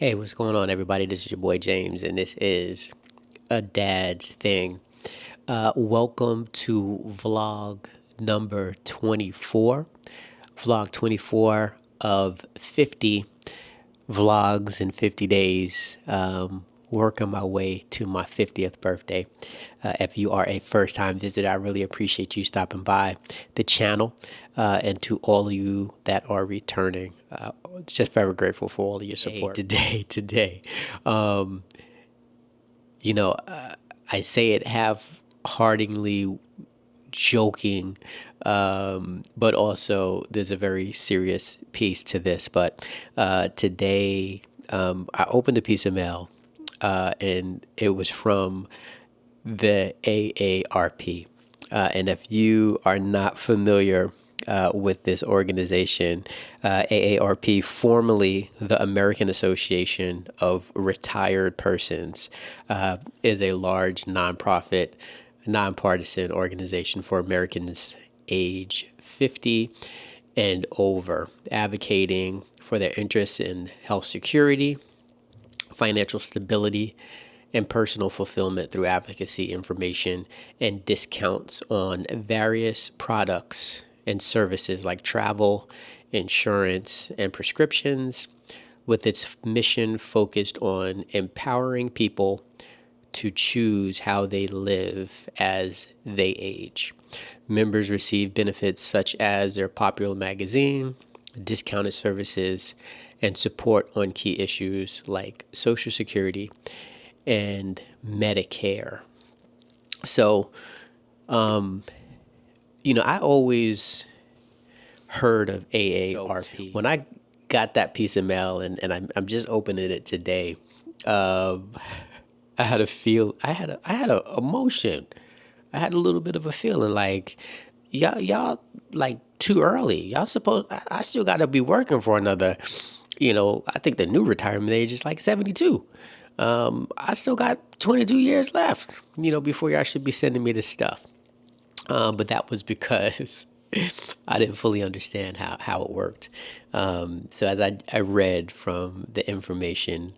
Hey, what's going on, everybody? This is your boy James, and this is a dad's thing. Welcome to vlog number 24, vlog 24 of 50 vlogs in 50 days. Working my way to my 50th birthday. If you are a first time visitor, I really appreciate you stopping by the channel. And to all of you that are returning, just very grateful for all of your support. Today. Um, I say it half-heartedly joking, but also there's a very serious piece to this. But today, I opened a piece of mail, and it was from the AARP. And if you are not familiar with this organization, AARP, formerly the American Association of Retired Persons, is a large nonprofit, nonpartisan organization for Americans age 50 and over, advocating for their interests in health security, financial stability, and personal fulfillment through advocacy, information, and discounts on various products and services like travel, insurance, and prescriptions, with its mission focused on empowering people to choose how they live as they age. Members receive benefits such as their popular magazine, discounted services, and support on key issues like Social Security and Medicare. So, I always heard of AARP. When I got that piece of mail and I'm just opening it today, I had a feel. I had a emotion. I had a little bit of a feeling like y'all like too early. Y'all supposed. I still got to be working for another. I think the new retirement age is like 72. I still got 22 years left. Before y'all should be sending me this stuff. But that was because I didn't fully understand how it worked. So as I read from the information,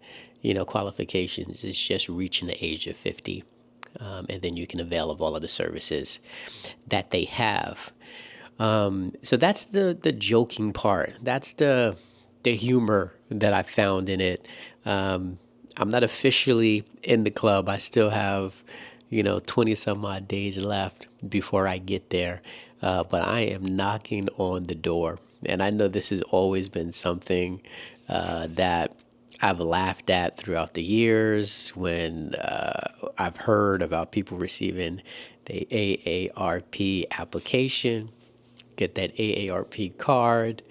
qualifications is just reaching the age of 50. And then you can avail of all of the services that they have. So that's the joking part. That's the humor that I found in it. I'm not officially in the club. I still have, 20 some odd days left before I get there. But I am knocking on the door. And I know this has always been something that I've laughed at throughout the years when I've heard about people receiving the AARP application, get that AARP card,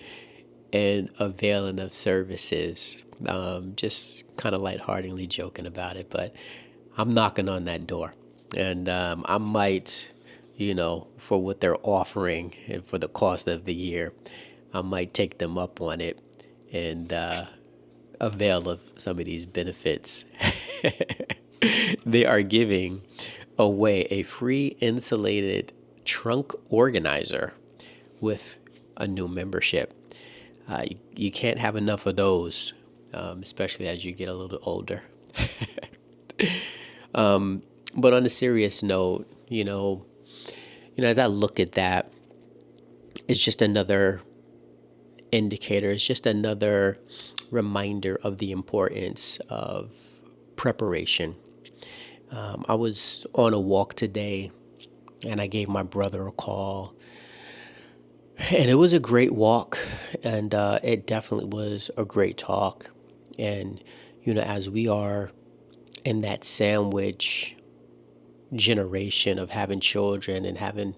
and availing of services. Just kind of lightheartedly joking about it, but I'm knocking on that door. And I might, for what they're offering and for the cost of the year, I might take them up on it and avail of some of these benefits. They are giving away a free insulated trunk organizer with a new membership. You can't have enough of those, especially as you get a little older. But on a serious note, as I look at that, it's just another indicator. It's just another reminder of the importance of preparation. I was on a walk today, and I gave my brother a call. And it was a great walk, and it definitely was a great talk. And, as we are in that sandwich generation of having children and having,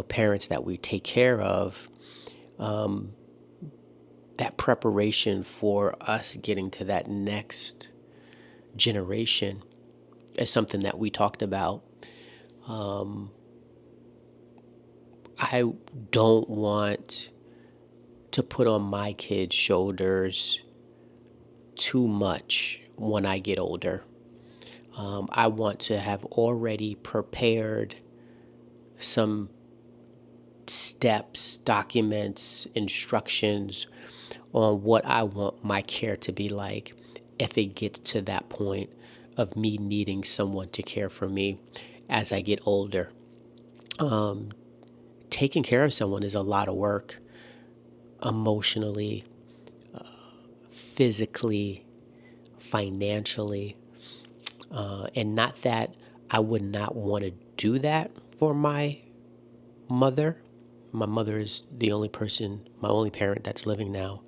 parents that we take care of, that preparation for us getting to that next generation is something that we talked about. I don't want to put on my kids' shoulders too much when I get older. I want to have already prepared some steps, documents, instructions on what I want my care to be like. if it gets to that point of me needing someone to care for me as I get older. Taking care of someone is a lot of work, emotionally, physically, financially. And not that I would not want to do that for my mother. My mother is the only person, my only parent that's living now.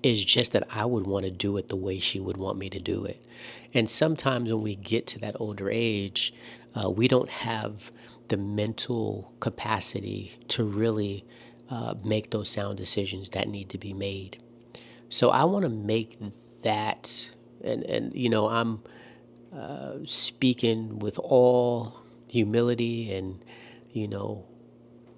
It's just that I would want to do it the way she would want me to do it. And sometimes when we get to that older age, we don't have the mental capacity to really make those sound decisions that need to be made. So I want to make that, and I'm speaking with all humility and, you know,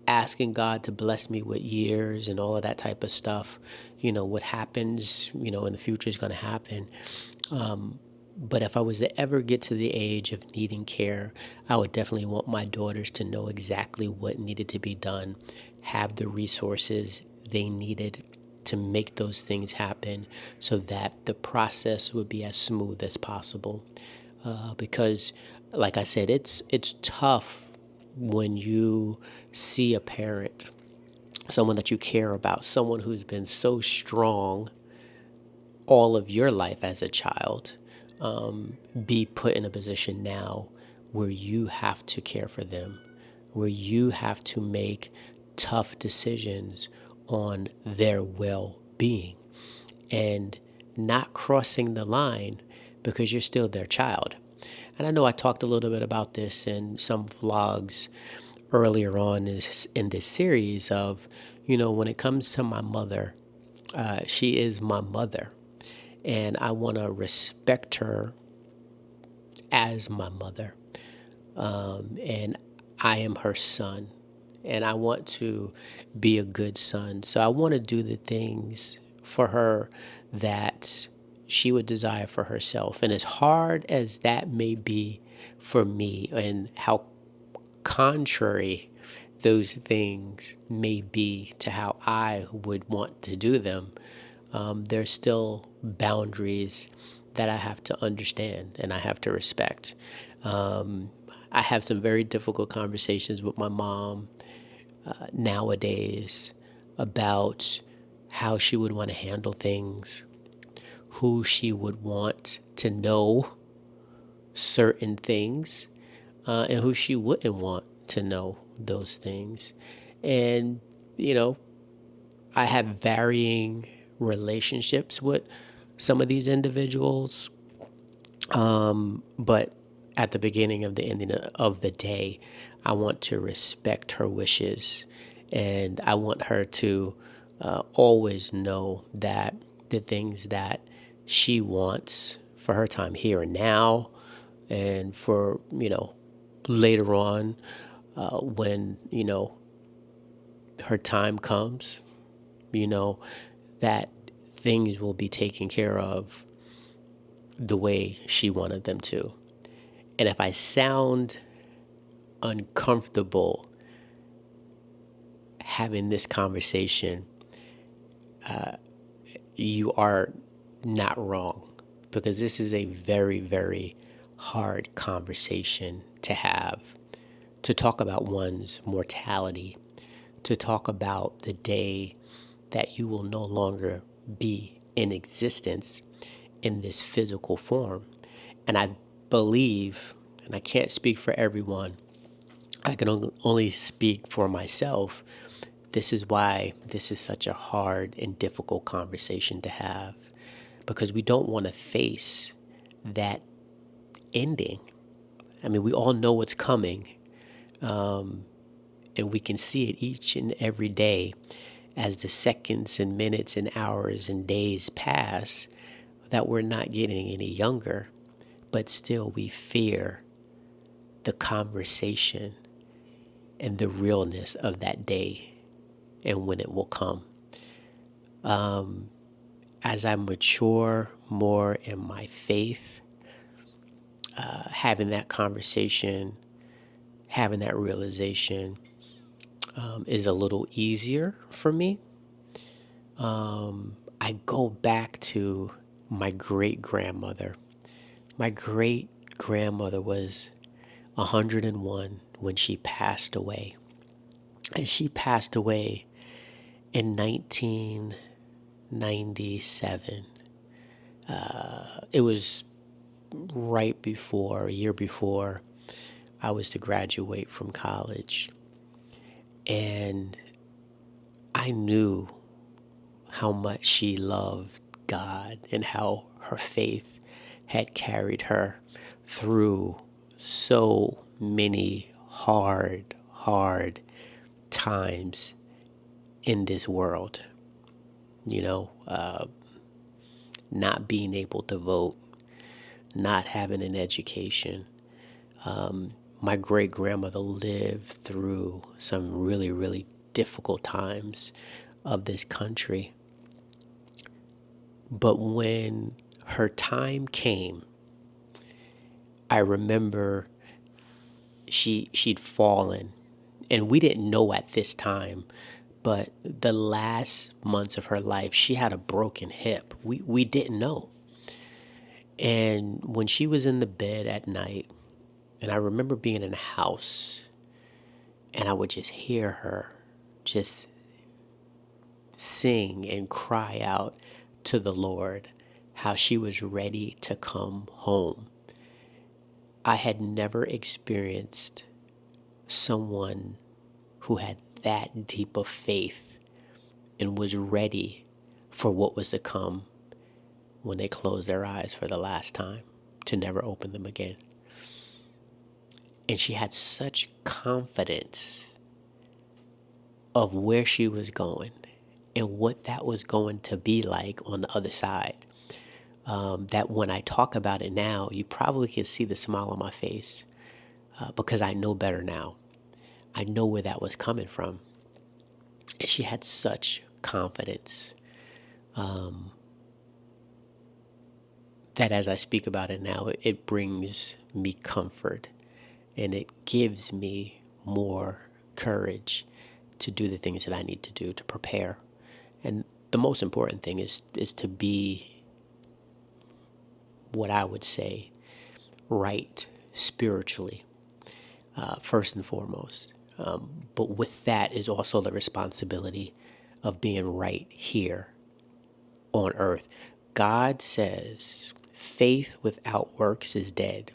asking God to bless me with years and all of that type of stuff. What happens, in the future is going to happen. But if I was to ever get to the age of needing care, I would definitely want my daughters to know exactly what needed to be done, have the resources they needed to make those things happen so that the process would be as smooth as possible. Because, like I said, it's tough when you see a parent, someone that you care about, someone who's been so strong all of your life as a child, be put in a position now where you have to care for them, where you have to make tough decisions on their well-being and not crossing the line because you're still their child. And I know I talked a little bit about this in some vlogs earlier on in this series of, when it comes to my mother, she is my mother. And I want to respect her as my mother. And I am her son. And I want to be a good son. So I want to do the things for her that she would desire for herself. And as hard as that may be for me, and how contrary those things may be to how I would want to do them, there's still boundaries that I have to understand and I have to respect. I have some very difficult conversations with my mom nowadays about how she would want to handle things, who she would want to know certain things, and who she wouldn't want to know those things. And, I have varying relationships with some of these individuals. But at the beginning of the ending of the day, I want to respect her wishes, and I want her to always know that the things that she wants for her time here and now, and for later on, when her time comes, that things will be taken care of the way she wanted them to. And if I sound uncomfortable having this conversation, you are not wrong, because this is a very, very hard conversation to have, to talk about one's mortality, to talk about the day that you will no longer be in existence in this physical form. And I believe, and I can't speak for everyone, I can only speak for myself. This is why this is such a hard and difficult conversation to have, because we don't want to face that ending. I mean, we all know what's coming, and we can see it each and every day as the seconds and minutes and hours and days pass, that we're not getting any younger, but still we fear the conversation and the realness of that day and when it will come. As I mature more in my faith, having that conversation, having that realization is a little easier for me. I go back to my great grandmother. My great grandmother was 101 when she passed away. And she passed away in 1997. It was right before, a year before I was to graduate from college. And I knew how much she loved God and how her faith had carried her through so many hard times in this world. You know, not being able to vote, not having an education. My great grandmother lived through some really difficult times of this country. But when her time came, I remember she'd fallen, and we didn't know at this time, but the last months of her life, she had a broken hip. We didn't know. And when she was in the bed at night, and I remember being in the house, and I would just hear her just sing and cry out to the Lord how she was ready to come home. I had never experienced someone who had that deep of faith and was ready for what was to come when they closed their eyes for the last time to never open them again. And she had such confidence of where she was going and what that was going to be like on the other side. That when I talk about it now, you probably can see the smile on my face because I know better now. I know where that was coming from. And she had such confidence that as I speak about it now, it brings me comfort and it gives me more courage to do the things that I need to do to prepare. And the most important thing is to be what I would say right spiritually, first and foremost. But with that is also the responsibility of being right here on earth. God says faith without works is dead.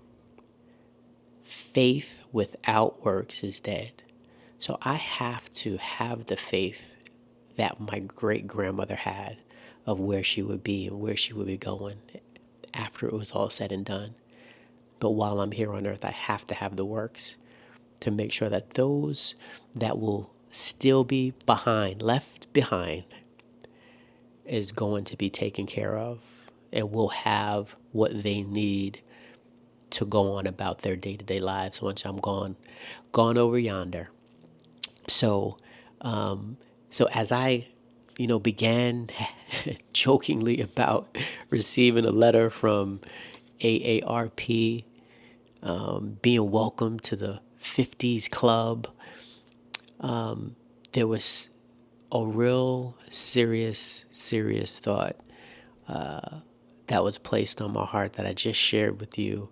Faith without works is dead. So I have to have the faith that my great grandmother had of where she would be and where she would be going after it was all said and done. But while I'm here on earth, I have to have the works to make sure that those that will still be left behind, is going to be taken care of and will have what they need to go on about their day-to-day lives once I'm gone over yonder. So, so as I, began jokingly about receiving a letter from AARP, being welcome to the 50s club, there was a real serious thought that was placed on my heart that I just shared with you,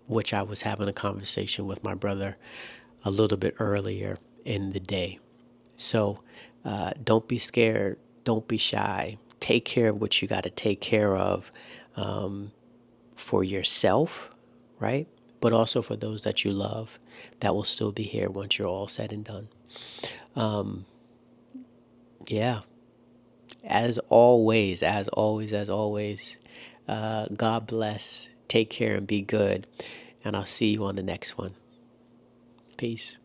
which I was having a conversation with my brother a little bit earlier in the day. So don't be scared. Don't be shy. Take care of what you got to take care of for yourself, right? But also for those that you love that will still be here once you're all said and done. Yeah. As always, God bless. Take care and be good. And I'll see you on the next one. Peace.